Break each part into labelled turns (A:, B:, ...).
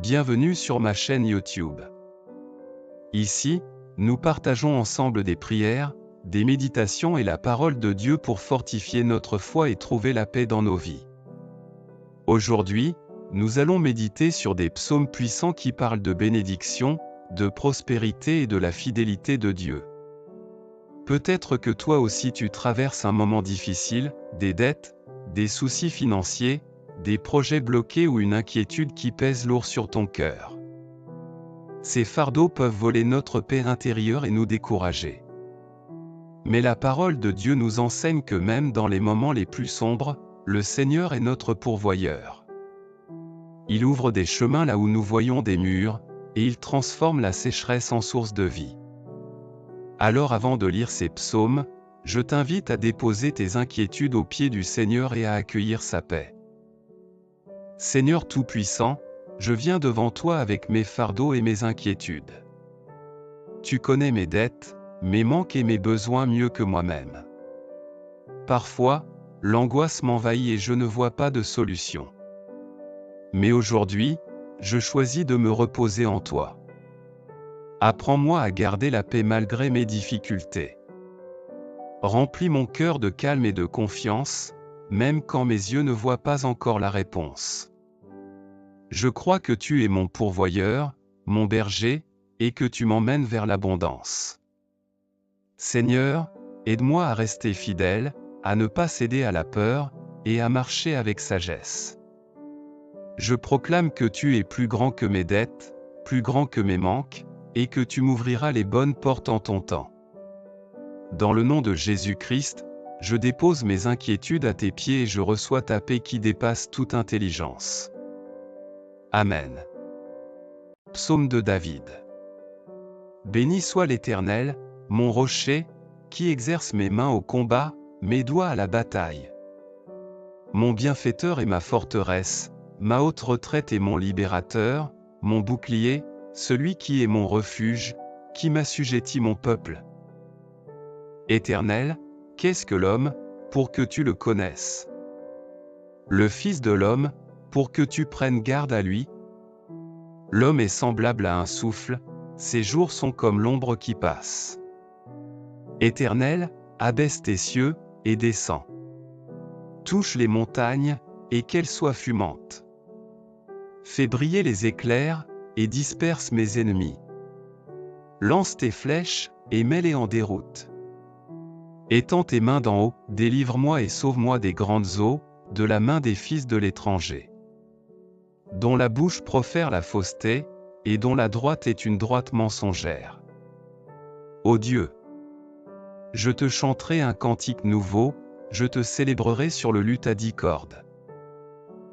A: Bienvenue sur ma chaîne YouTube. Ici, nous partageons ensemble des prières, des méditations et la parole de Dieu pour fortifier notre foi et trouver la paix dans nos vies. Aujourd'hui, nous allons méditer sur des psaumes puissants qui parlent de bénédiction, de prospérité et de la fidélité de Dieu. Peut-être que toi aussi tu traverses un moment difficile, des dettes, des soucis financiers, des projets bloqués ou une inquiétude qui pèse lourd sur ton cœur. Ces fardeaux peuvent voler notre paix intérieure et nous décourager. Mais la parole de Dieu nous enseigne que même dans les moments les plus sombres, le Seigneur est notre pourvoyeur. Il ouvre des chemins là où nous voyons des murs, et il transforme la sécheresse en source de vie. Alors avant de lire ces psaumes, je t'invite à déposer tes inquiétudes aux pieds du Seigneur et à accueillir sa paix. Seigneur Tout-Puissant, je viens devant toi avec mes fardeaux et mes inquiétudes. Tu connais mes dettes, mes manques et mes besoins mieux que moi-même. Parfois, l'angoisse m'envahit et je ne vois pas de solution. Mais aujourd'hui, je choisis de me reposer en toi. Apprends-moi à garder la paix malgré mes difficultés. Remplis mon cœur de calme et de confiance, même quand mes yeux ne voient pas encore la réponse. Je crois que tu es mon pourvoyeur, mon berger, et que tu m'emmènes vers l'abondance. Seigneur, aide-moi à rester fidèle, à ne pas céder à la peur, et à marcher avec sagesse. Je proclame que tu es plus grand que mes dettes, plus grand que mes manques, et que tu m'ouvriras les bonnes portes en ton temps. Dans le nom de Jésus-Christ, je dépose mes inquiétudes à tes pieds et je reçois ta paix qui dépasse toute intelligence. Amen. Psaume de David. Béni soit l'Éternel, mon rocher, qui exerce mes mains au combat, mes doigts à la bataille. Mon bienfaiteur et ma forteresse, ma haute retraite et mon libérateur, mon bouclier, celui qui est mon refuge, qui m'assujettit mon peuple. Éternel, qu'est-ce que l'homme, pour que tu le connaisses? Le Fils de l'homme, pour que tu prennes garde à lui? L'homme est semblable à un souffle, ses jours sont comme l'ombre qui passe. Éternel, abaisse tes cieux, et descends. Touche les montagnes, et qu'elles soient fumantes. Fais briller les éclairs, et disperse mes ennemis. Lance tes flèches, et mets-les en déroute. Étends tes mains d'en haut, délivre-moi et sauve-moi des grandes eaux, de la main des fils de l'étranger. Dont la bouche profère la fausseté, et dont la droite est une droite mensongère. Ô Dieu! Je te chanterai un cantique nouveau, je te célébrerai sur le luth à 10 cordes.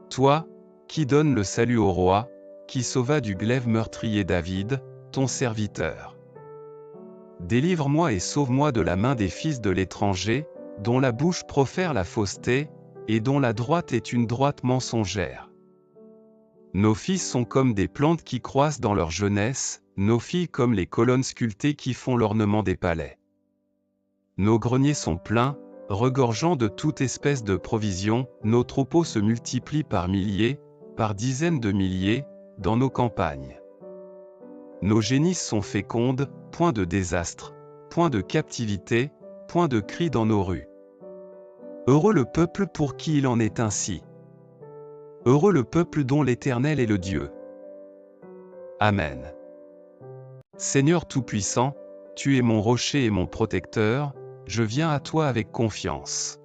A: Toi, qui donnes le salut au roi, qui sauva du glaive meurtrier David, ton serviteur. Délivre-moi et sauve-moi de la main des fils de l'étranger, dont la bouche profère la fausseté, et dont la droite est une droite mensongère. Nos fils sont comme des plantes qui croissent dans leur jeunesse, nos filles comme les colonnes sculptées qui font l'ornement des palais. Nos greniers sont pleins, regorgeant de toute espèce de provisions, nos troupeaux se multiplient par milliers, par dizaines de milliers, dans nos campagnes. Nos génisses sont fécondes, point de désastre, point de captivité, point de cris dans nos rues. Heureux le peuple pour qui il en est ainsi. Heureux le peuple dont l'Éternel est le Dieu. Amen. Seigneur Tout-Puissant, tu es mon rocher et mon protecteur, je viens à toi avec confiance.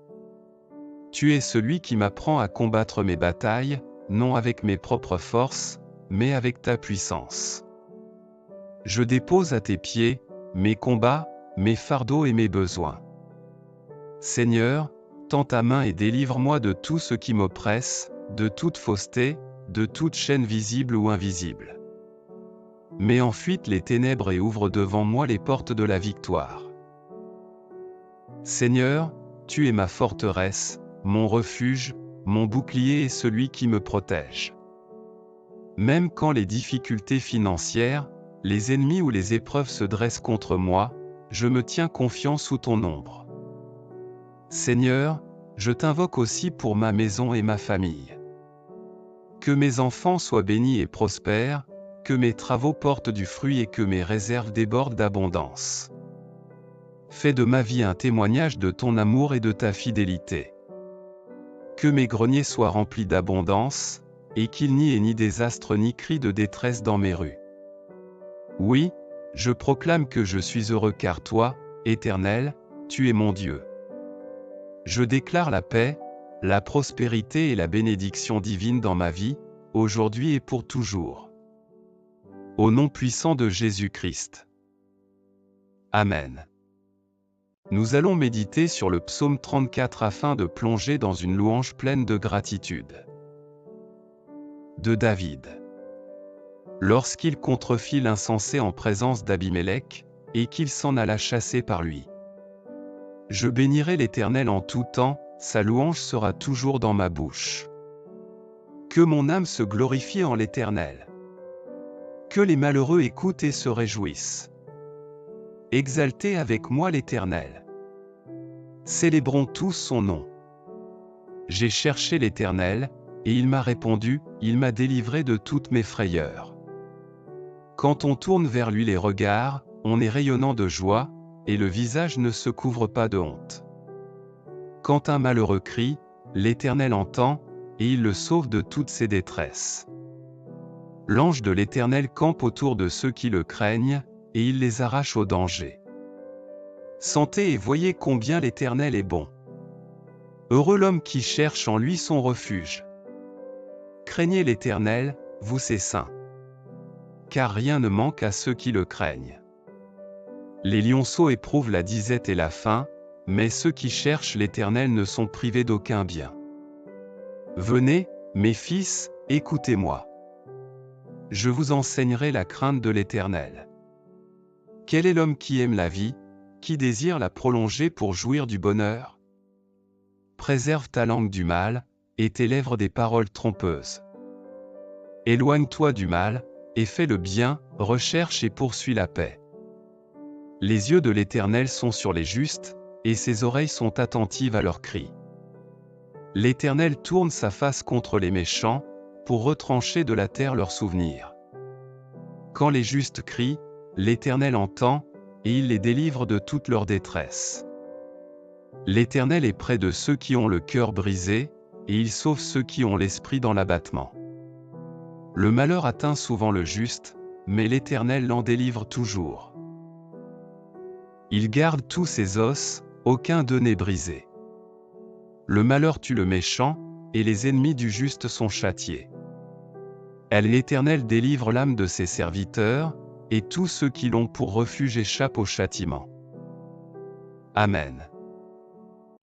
A: Tu es celui qui m'apprend à combattre mes batailles, non avec mes propres forces, mais avec ta puissance. Je dépose à tes pieds mes combats, mes fardeaux et mes besoins. Seigneur, tends ta main et délivre-moi de tout ce qui m'oppresse, de toute fausseté, de toute chaîne visible ou invisible. Mets en fuite les ténèbres et ouvre devant moi les portes de la victoire. Seigneur, tu es ma forteresse, mon refuge, mon bouclier et celui qui me protège. Même quand les difficultés financières, les ennemis ou les épreuves se dressent contre moi, je me tiens confiant sous ton ombre. Seigneur, je t'invoque aussi pour ma maison et ma famille. Que mes enfants soient bénis et prospèrent, que mes travaux portent du fruit et que mes réserves débordent d'abondance. Fais de ma vie un témoignage de ton amour et de ta fidélité. Que mes greniers soient remplis d'abondance, et qu'il n'y ait ni désastre ni cri de détresse dans mes rues. Oui, je proclame que je suis heureux car toi, Éternel, tu es mon Dieu. Je déclare la paix, la prospérité et la bénédiction divine dans ma vie, aujourd'hui et pour toujours. Au nom puissant de Jésus-Christ. Amen. Nous allons méditer sur le psaume 34 afin de plonger dans une louange pleine de gratitude. De David. Lorsqu'il contrefit l'insensé en présence d'Abimélec, et qu'il s'en alla chasser par lui. Je bénirai l'Éternel en tout temps, sa louange sera toujours dans ma bouche. Que mon âme se glorifie en l'Éternel. Que les malheureux écoutent et se réjouissent. Exaltez avec moi l'Éternel. Célébrons tous son nom. J'ai cherché l'Éternel, et il m'a répondu, il m'a délivré de toutes mes frayeurs. Quand on tourne vers lui les regards, on est rayonnant de joie, et le visage ne se couvre pas de honte. Quand un malheureux crie, l'Éternel entend, et il le sauve de toutes ses détresses. L'ange de l'Éternel campe autour de ceux qui le craignent, et il les arrache au danger. Sentez et voyez combien l'Éternel est bon. Heureux l'homme qui cherche en lui son refuge. Craignez l'Éternel, vous ses saints. Car rien ne manque à ceux qui le craignent. Les lionceaux éprouvent la disette et la faim, mais ceux qui cherchent l'Éternel ne sont privés d'aucun bien. Venez, mes fils, écoutez-moi. Je vous enseignerai la crainte de l'Éternel. Quel est l'homme qui aime la vie, qui désire la prolonger pour jouir du bonheur? Préserve ta langue du mal, et tes lèvres des paroles trompeuses. Éloigne-toi du mal, et fais le bien, recherche et poursuis la paix. Les yeux de l'Éternel sont sur les justes, et ses oreilles sont attentives à leurs cris. L'Éternel tourne sa face contre les méchants, pour retrancher de la terre leurs souvenirs. Quand les justes crient, l'Éternel entend, et il les délivre de toute leur détresse. L'Éternel est près de ceux qui ont le cœur brisé, et il sauve ceux qui ont l'esprit dans l'abattement. Le malheur atteint souvent le juste, mais l'Éternel l'en délivre toujours. Il garde tous ses os, aucun d'eux n'est brisé. Le malheur tue le méchant, et les ennemis du juste sont châtiés. L'Éternel délivre l'âme de ses serviteurs, et tous ceux qui l'ont pour refuge échappent au châtiment. Amen.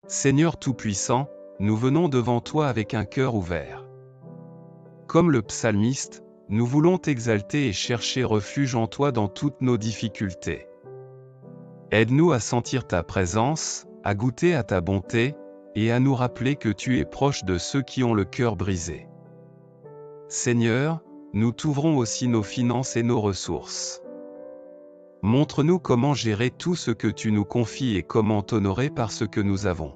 A: Seigneur Tout-Puissant, nous venons devant toi avec un cœur ouvert. Comme le psalmiste, nous voulons t'exalter et chercher refuge en toi dans toutes nos difficultés. Aide-nous à sentir ta présence, à goûter à ta bonté, et à nous rappeler que tu es proche de ceux qui ont le cœur brisé. Seigneur, nous t'ouvrons aussi nos finances et nos ressources. Montre-nous comment gérer tout ce que tu nous confies et comment t'honorer par ce que nous avons.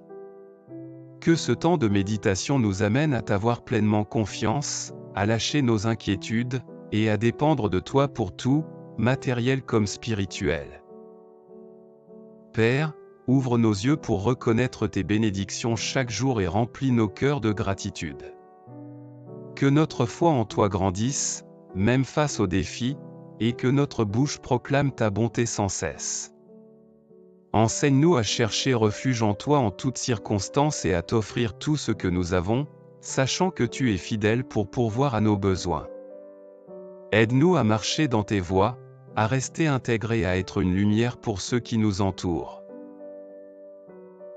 A: Que ce temps de méditation nous amène à t'avoir pleinement confiance, à lâcher nos inquiétudes, et à dépendre de toi pour tout, matériel comme spirituel. Père, ouvre nos yeux pour reconnaître tes bénédictions chaque jour et remplis nos cœurs de gratitude. Que notre foi en toi grandisse, même face aux défis, et que notre bouche proclame ta bonté sans cesse. Enseigne-nous à chercher refuge en toi en toutes circonstances et à t'offrir tout ce que nous avons, sachant que tu es fidèle pour pourvoir à nos besoins. Aide-nous à marcher dans tes voies, à rester intégrés et à être une lumière pour ceux qui nous entourent.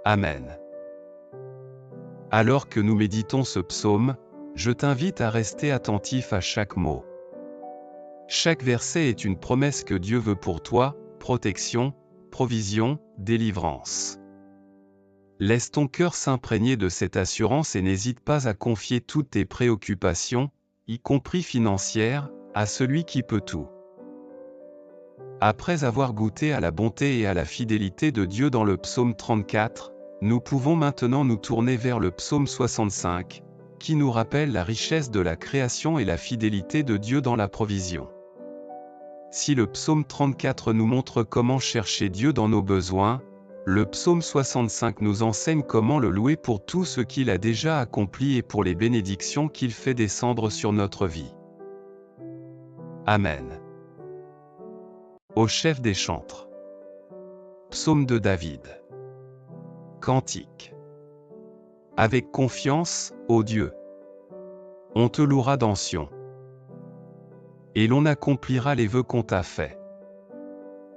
A: Amen. Alors que nous méditons ce psaume, je t'invite à rester attentif à chaque mot. Chaque verset est une promesse que Dieu veut pour toi, protection, provision, délivrance. Laisse ton cœur s'imprégner de cette assurance et n'hésite pas à confier toutes tes préoccupations, y compris financières, à celui qui peut tout. Après avoir goûté à la bonté et à la fidélité de Dieu dans le psaume 34, nous pouvons maintenant nous tourner vers le psaume 65, qui nous rappelle la richesse de la création et la fidélité de Dieu dans la provision. Si le psaume 34 nous montre comment chercher Dieu dans nos besoins, le psaume 65 nous enseigne comment le louer pour tout ce qu'il a déjà accompli et pour les bénédictions qu'il fait descendre sur notre vie. Amen. Au chef des chantres. Psaume de David. Cantique. Avec confiance, ô Dieu, on te louera dans Sion, et l'on accomplira les vœux qu'on t'a faits.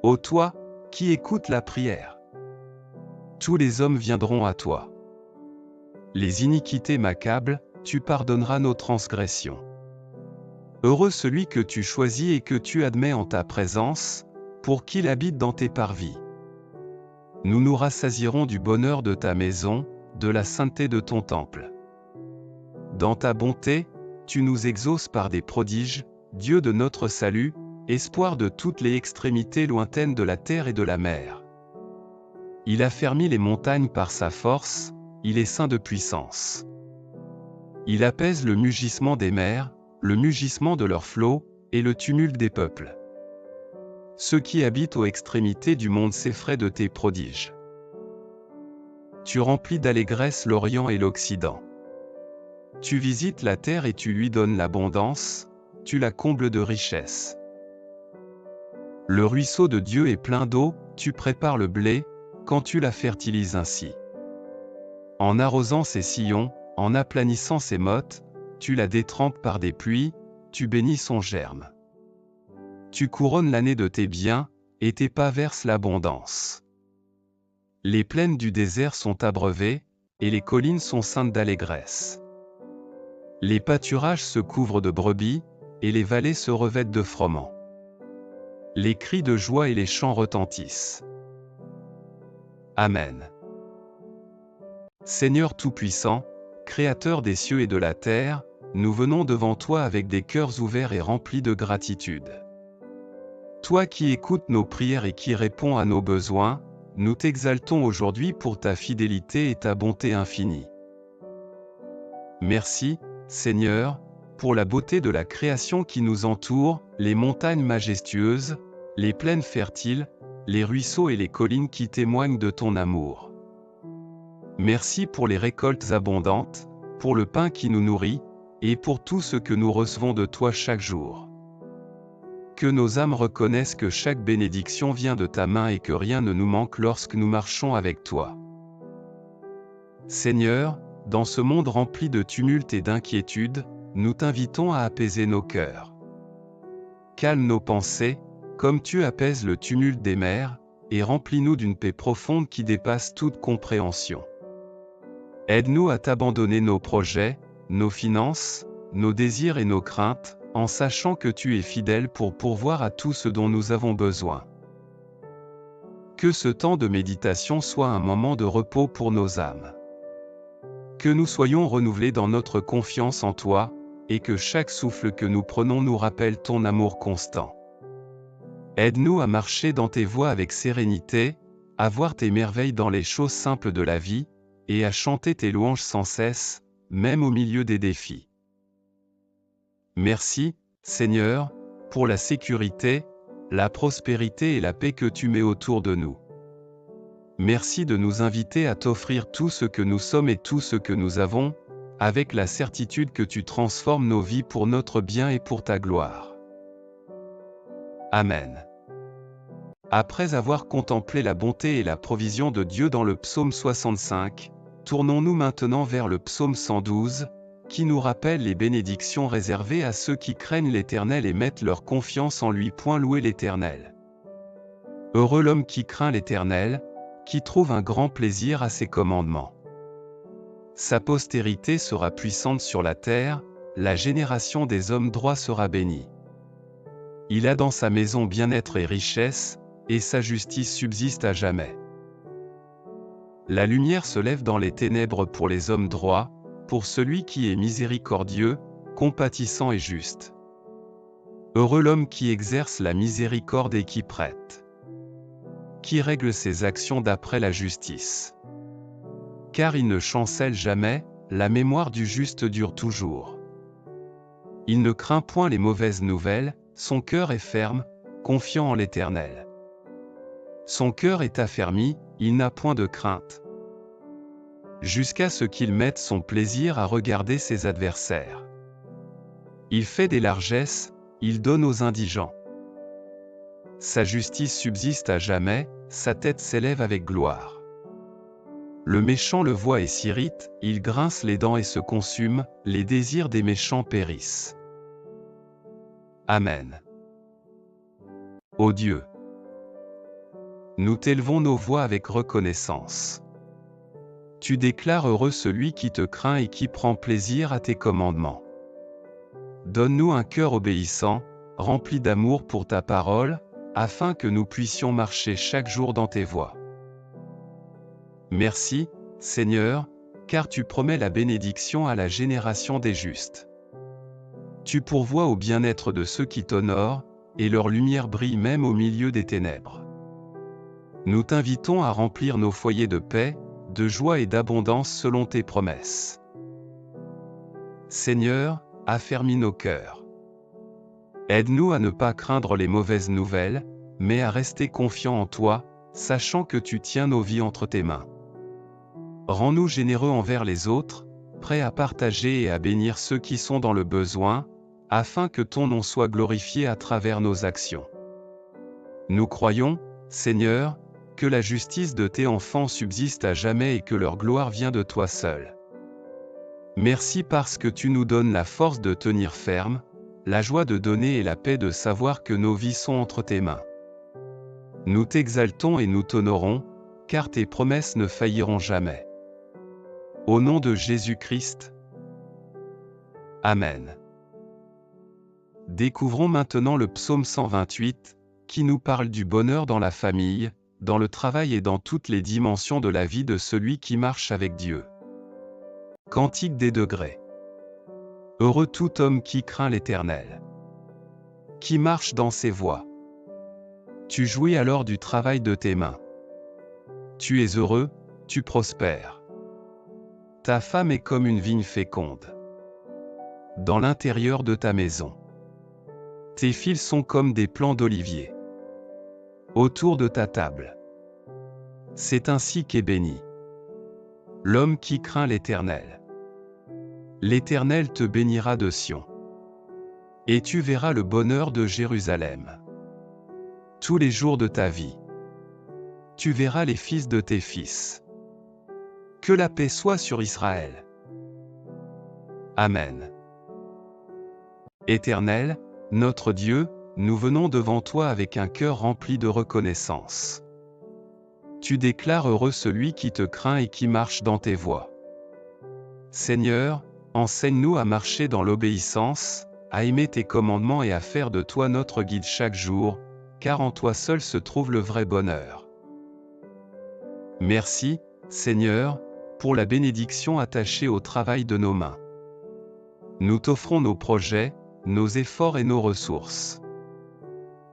A: Ô toi, qui écoutes la prière, tous les hommes viendront à toi. Les iniquités m'accablent, tu pardonneras nos transgressions. Heureux celui que tu choisis et que tu admets en ta présence, pour qu'il habite dans tes parvis. Nous nous rassasierons du bonheur de ta maison, de la sainteté de ton temple. Dans ta bonté, tu nous exauces par des prodiges, Dieu de notre salut, espoir de toutes les extrémités lointaines de la terre et de la mer. Il a fermi les montagnes par sa force, il est saint de puissance. Il apaise le mugissement des mers, le mugissement de leurs flots, et le tumulte des peuples. Ceux qui habitent aux extrémités du monde s'effraient de tes prodiges. Tu remplis d'allégresse l'Orient et l'Occident. Tu visites la terre et tu lui donnes l'abondance, tu la combles de richesses. Le ruisseau de Dieu est plein d'eau, tu prépares le blé, quand tu la fertilises ainsi. En arrosant ses sillons, en aplanissant ses mottes, tu la détrempes par des pluies, tu bénis son germe. Tu couronnes l'année de tes biens, et tes pas versent l'abondance. Les plaines du désert sont abreuvées, et les collines sont ceintes d'allégresse. Les pâturages se couvrent de brebis, et les vallées se revêtent de froment. Les cris de joie et les chants retentissent. Amen. Seigneur Tout-Puissant, Créateur des cieux et de la terre, nous venons devant toi avec des cœurs ouverts et remplis de gratitude. Toi qui écoutes nos prières et qui réponds à nos besoins, nous t'exaltons aujourd'hui pour ta fidélité et ta bonté infinie. Merci, Seigneur, pour la beauté de la création qui nous entoure, les montagnes majestueuses, les plaines fertiles, les ruisseaux et les collines qui témoignent de ton amour. Merci pour les récoltes abondantes, pour le pain qui nous nourrit, et pour tout ce que nous recevons de toi chaque jour. Que nos âmes reconnaissent que chaque bénédiction vient de ta main et que rien ne nous manque lorsque nous marchons avec toi. Seigneur, dans ce monde rempli de tumulte et d'inquiétude, nous t'invitons à apaiser nos cœurs. Calme nos pensées, comme tu apaises le tumulte des mers, et remplis-nous d'une paix profonde qui dépasse toute compréhension. Aide-nous à t'abandonner nos projets, nos finances, nos désirs et nos craintes, en sachant que tu es fidèle pour pourvoir à tout ce dont nous avons besoin. Que ce temps de méditation soit un moment de repos pour nos âmes. Que nous soyons renouvelés dans notre confiance en toi, et que chaque souffle que nous prenons nous rappelle ton amour constant. Aide-nous à marcher dans tes voies avec sérénité, à voir tes merveilles dans les choses simples de la vie, et à chanter tes louanges sans cesse, même au milieu des défis. Merci, Seigneur, pour la sécurité, la prospérité et la paix que tu mets autour de nous. Merci de nous inviter à t'offrir tout ce que nous sommes et tout ce que nous avons, avec la certitude que tu transformes nos vies pour notre bien et pour ta gloire. Amen. Après avoir contemplé la bonté et la provision de Dieu dans le psaume 65, tournons-nous maintenant vers le psaume 112, qui nous rappelle les bénédictions réservées à ceux qui craignent l'Éternel et mettent leur confiance en lui. Louer l'Éternel. Heureux l'homme qui craint l'Éternel, qui trouve un grand plaisir à ses commandements. Sa postérité sera puissante sur la terre, la génération des hommes droits sera bénie. Il a dans sa maison bien-être et richesse, et sa justice subsiste à jamais. La lumière se lève dans les ténèbres pour les hommes droits, pour celui qui est miséricordieux, compatissant et juste. Heureux l'homme qui exerce la miséricorde et qui prête. Qui règle ses actions d'après la justice. Car il ne chancelle jamais, la mémoire du juste dure toujours. Il ne craint point les mauvaises nouvelles, son cœur est ferme, confiant en l'Éternel. Son cœur est affermi, il n'a point de crainte. Jusqu'à ce qu'il mette son plaisir à regarder ses adversaires. Il fait des largesses, il donne aux indigents. Sa justice subsiste à jamais, sa tête s'élève avec gloire. Le méchant le voit et s'irrite, il grince les dents et se consume, les désirs des méchants périssent. Amen. Ô Dieu, nous t'élevons nos voix avec reconnaissance. Tu déclares heureux celui qui te craint et qui prend plaisir à tes commandements. Donne-nous un cœur obéissant, rempli d'amour pour ta parole, afin que nous puissions marcher chaque jour dans tes voies. Merci, Seigneur, car tu promets la bénédiction à la génération des justes. Tu pourvois au bien-être de ceux qui t'honorent, et leur lumière brille même au milieu des ténèbres. Nous t'invitons à remplir nos foyers de paix, de joie et d'abondance selon tes promesses. Seigneur, affermis nos cœurs. Aide-nous à ne pas craindre les mauvaises nouvelles, mais à rester confiants en toi, sachant que tu tiens nos vies entre tes mains. Rends-nous généreux envers les autres, prêts à partager et à bénir ceux qui sont dans le besoin, afin que ton nom soit glorifié à travers nos actions. Nous croyons, Seigneur, que la justice de tes enfants subsiste à jamais et que leur gloire vient de toi seul. Merci parce que tu nous donnes la force de tenir ferme, la joie de donner et la paix de savoir que nos vies sont entre tes mains. Nous t'exaltons et nous t'honorons, car tes promesses ne failliront jamais. Au nom de Jésus-Christ. Amen. Découvrons maintenant le psaume 128, qui nous parle du bonheur dans la famille, dans le travail et dans toutes les dimensions de la vie de celui qui marche avec Dieu. Cantique des degrés. Heureux tout homme qui craint l'Éternel, qui marche dans ses voies. Tu jouis alors du travail de tes mains. Tu es heureux, tu prospères. Ta femme est comme une vigne féconde dans l'intérieur de ta maison. Tes fils sont comme des plants d'olivier autour de ta table. C'est ainsi qu'est béni l'homme qui craint l'Éternel. L'Éternel te bénira de Sion, et tu verras le bonheur de Jérusalem. Tous les jours de ta vie, tu verras les fils de tes fils. Que la paix soit sur Israël. Amen. Éternel, notre Dieu, nous venons devant toi avec un cœur rempli de reconnaissance. Tu déclares heureux celui qui te craint et qui marche dans tes voies. Seigneur, enseigne-nous à marcher dans l'obéissance, à aimer tes commandements et à faire de toi notre guide chaque jour, car en toi seul se trouve le vrai bonheur. Merci, Seigneur, pour la bénédiction attachée au travail de nos mains. Nous t'offrons nos projets, nos efforts et nos ressources.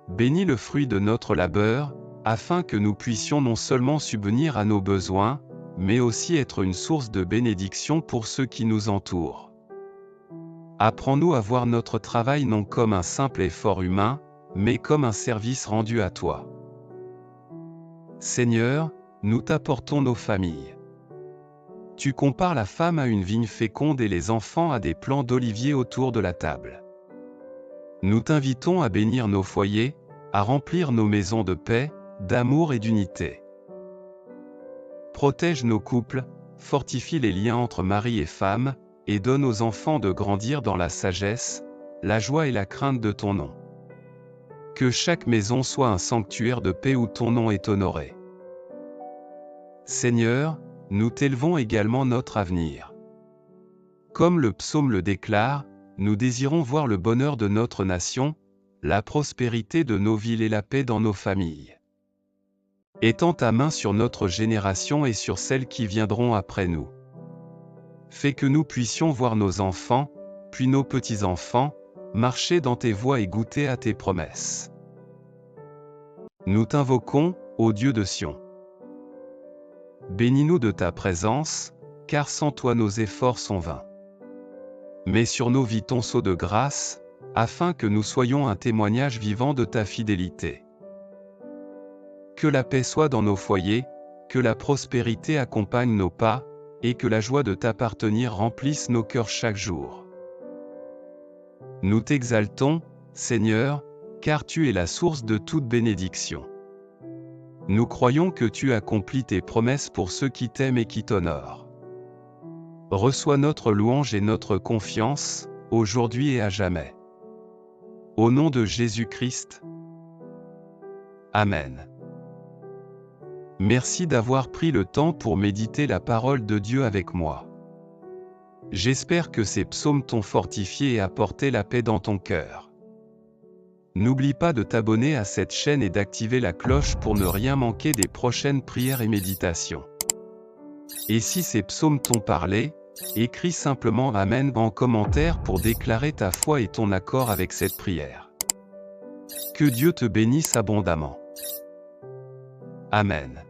A: Bénis le fruit de notre labeur, afin que nous puissions non seulement subvenir à nos besoins, mais aussi être une source de bénédiction pour ceux qui nous entourent. Apprends-nous à voir notre travail non comme un simple effort humain, mais comme un service rendu à toi. Seigneur, nous t'apportons nos familles. Tu compares la femme à une vigne féconde et les enfants à des plants d'olivier autour de la table. Nous t'invitons à bénir nos foyers, à remplir nos maisons de paix, d'amour et d'unité. Protège nos couples, fortifie les liens entre mari et femme, et donne aux enfants de grandir dans la sagesse, la joie et la crainte de ton nom. Que chaque maison soit un sanctuaire de paix où ton nom est honoré. Seigneur, nous t'élevons également notre avenir. Comme le psaume le déclare, nous désirons voir le bonheur de notre nation, la prospérité de nos villes et la paix dans nos familles. Étends ta main sur notre génération et sur celles qui viendront après nous. Fais que nous puissions voir nos enfants, puis nos petits-enfants, marcher dans tes voies et goûter à tes promesses. Nous t'invoquons, ô Dieu de Sion. Bénis-nous de ta présence, car sans toi nos efforts sont vains. Mets sur nos vies ton sceau de grâce, afin que nous soyons un témoignage vivant de ta fidélité. Que la paix soit dans nos foyers, que la prospérité accompagne nos pas, et que la joie de t'appartenir remplisse nos cœurs chaque jour. Nous t'exaltons, Seigneur, car tu es la source de toute bénédiction. Nous croyons que tu accomplis tes promesses pour ceux qui t'aiment et qui t'honorent. Reçois notre louange et notre confiance, aujourd'hui et à jamais. Au nom de Jésus-Christ. Amen. Merci d'avoir pris le temps pour méditer la parole de Dieu avec moi. J'espère que ces psaumes t'ont fortifié et apporté la paix dans ton cœur. N'oublie pas de t'abonner à cette chaîne et d'activer la cloche pour ne rien manquer des prochaines prières et méditations. Et si ces psaumes t'ont parlé, écris simplement Amen en commentaire pour déclarer ta foi et ton accord avec cette prière. Que Dieu te bénisse abondamment. Amen.